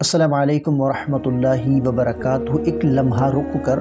السلام علیکم ورحمۃ اللہ وبرکاتہ۔ ایک لمحہ رک کر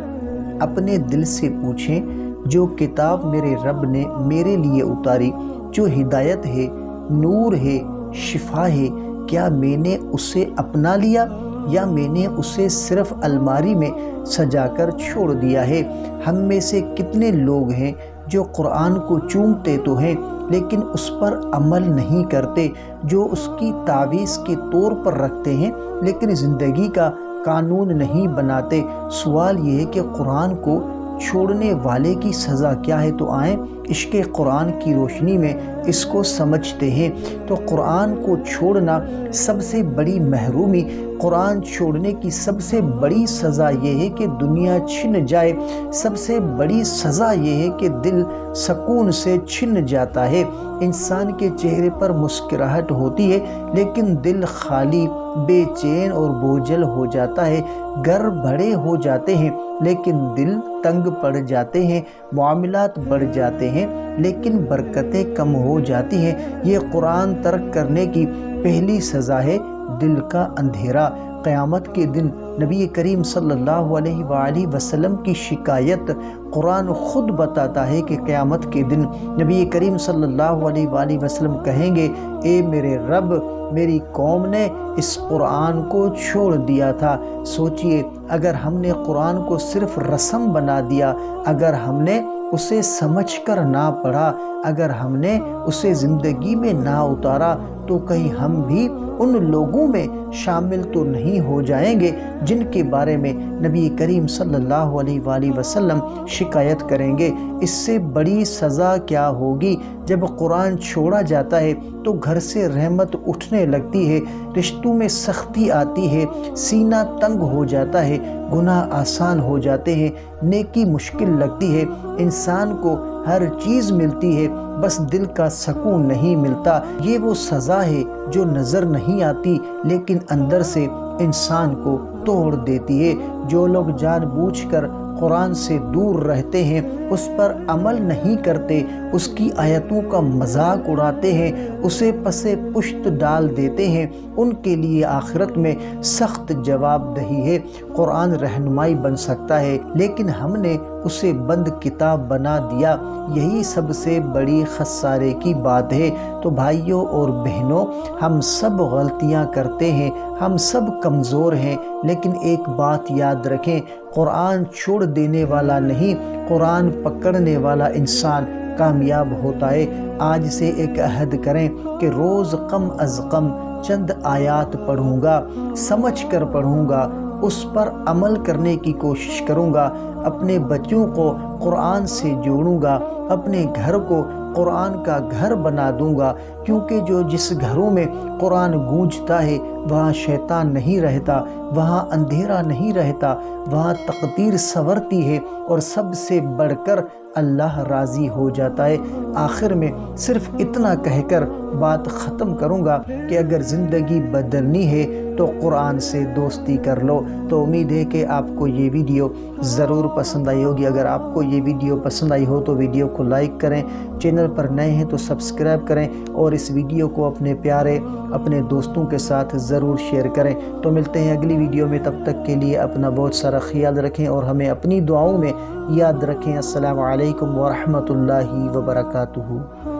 اپنے دل سے پوچھیں، جو کتاب میرے رب نے میرے لیے اتاری، جو ہدایت ہے، نور ہے، شفا ہے، کیا میں نے اسے اپنا لیا یا میں نے اسے صرف الماری میں سجا کر چھوڑ دیا ہے؟ ہم میں سے کتنے لوگ ہیں جو قرآن کو چومتے تو ہیں لیکن اس پر عمل نہیں کرتے، جو اس کی تعویذ کے طور پر رکھتے ہیں لیکن زندگی کا قانون نہیں بناتے۔ سوال یہ ہے کہ قرآن کو چھوڑنے والے کی سزا کیا ہے؟ تو آئیں عشق قرآن کی روشنی میں اس کو سمجھتے ہیں۔ تو قرآن کو چھوڑنا سب سے بڑی محرومی، قرآن چھوڑنے کی سب سے بڑی سزا یہ ہے کہ دنیا چھن جائے، سب سے بڑی سزا یہ ہے کہ دل سکون سے چھن جاتا ہے۔ انسان کے چہرے پر مسکراہٹ ہوتی ہے لیکن دل خالی، بے چین اور بوجھل ہو جاتا ہے۔ گھر بڑے ہو جاتے ہیں لیکن دل تنگ پڑ جاتے ہیں، معاملات بڑھ جاتے ہیں لیکن برکتیں کم ہو جاتی ہیں۔ یہ قرآن ترک کرنے کی پہلی سزا ہے، دل کا اندھیرا۔ قیامت کے دن نبی کریم صلی اللہ علیہ وآلہ وسلم کی شکایت قرآن خود بتاتا ہے کہ قیامت کے دن نبی کریم صلی اللہ علیہ وآلہ وسلم کہیں گے، اے میرے رب، میری قوم نے اس قرآن کو چھوڑ دیا تھا۔ سوچئے، اگر ہم نے قرآن کو صرف رسم بنا دیا، اگر ہم نے اسے سمجھ کر نہ پڑھا، اگر ہم نے اسے زندگی میں نہ اتارا، تو کہیں ہم بھی ان لوگوں میں شامل تو نہیں ہو جائیں گے جن کے بارے میں نبی کریم صلی اللہ علیہ وآلہ وسلم شکایت کریں گے۔ اس سے بڑی سزا کیا ہوگی؟ جب قرآن چھوڑا جاتا ہے تو گھر سے رحمت اٹھنے لگتی ہے، رشتوں میں سختی آتی ہے، سینہ تنگ ہو جاتا ہے، گناہ آسان ہو جاتے ہیں، نیکی مشکل لگتی ہے، انسان کو ہر چیز ملتی ہے بس دل کا سکون نہیں ملتا۔ یہ وہ سزا ہے جو نظر نہیں آتی لیکن اندر سے انسان کو توڑ دیتی ہے۔ جو لوگ جان بوجھ کر قرآن سے دور رہتے ہیں، اس پر عمل نہیں کرتے، اس کی آیتوں کا مذاق اڑاتے ہیں، اسے پس پشت ڈال دیتے ہیں، ان کے لیے آخرت میں سخت جواب دہی ہے۔ قرآن رہنمائی بن سکتا ہے لیکن ہم نے اسے بند کتاب بنا دیا، یہی سب سے بڑی خسارے کی بات ہے۔ تو بھائیوں اور بہنوں، ہم سب غلطیاں کرتے ہیں، ہم سب کمزور ہیں، لیکن ایک بات یاد رکھیں، قرآن چھوڑ دینے والا نہیں، قرآن پکڑنے والا انسان کامیاب ہوتا ہے۔ آج سے ایک عہد کریں کہ روز کم از کم چند آیات پڑھوں گا، سمجھ کر پڑھوں گا، اس پر عمل کرنے کی کوشش کروں گا، اپنے بچوں کو قرآن سے جوڑوں گا، اپنے گھر کو قرآن کا گھر بنا دوں گا، کیونکہ جس گھروں میں قرآن گونجتا ہے وہاں شیطان نہیں رہتا، وہاں اندھیرا نہیں رہتا، وہاں تقدیر سنورتی ہے اور سب سے بڑھ کر اللہ راضی ہو جاتا ہے۔ آخر میں صرف اتنا کہہ کر بات ختم کروں گا کہ اگر زندگی بدلنی ہے تو قرآن سے دوستی کر لو۔ تو امید ہے کہ آپ کو یہ ویڈیو ضرور پسند آئی ہوگی۔ اگر آپ کو یہ ویڈیو پسند آئی ہو تو ویڈیو کو لائک کریں، چینل پر نئے ہیں تو سبسکرائب کریں اور اس ویڈیو کو اپنے پیارے، اپنے دوستوں کے ساتھ ضرور شیئر کریں۔ تو ملتے ہیں اگلی ویڈیو میں، تب تک کے لیے اپنا بہت سارا خیال رکھیں اور ہمیں اپنی دعاؤں میں یاد رکھیں۔ السلام علیکم ورحمۃ اللہ وبرکاتہ۔